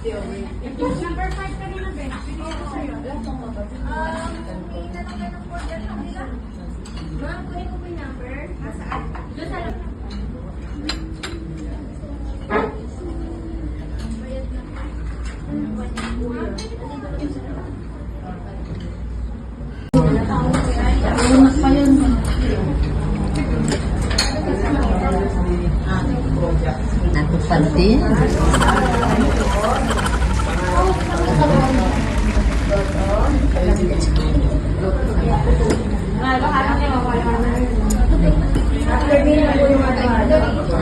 Number 5 kanina, Ben. Bigyan ko sa'yo. Hindi na lang ng order kanila. Ma'am, kunin ko po yung number. Nasaan? Doon sa lang. Nakupantin.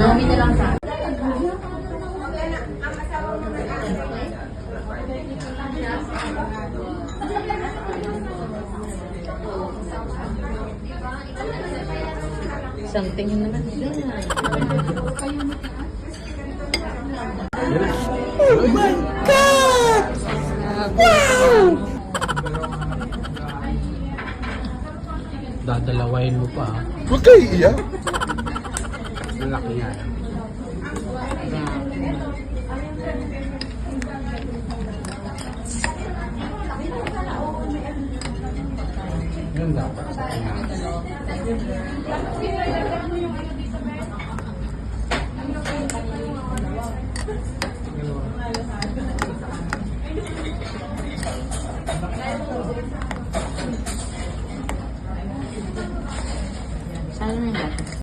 Mami na lang sa isang tingin naman dyan. Oh my God! Wow! Dadalawain mo pa. Huwag kayo iiyak. Malaki nga. Yun dapat sa kanya. Sana na natin.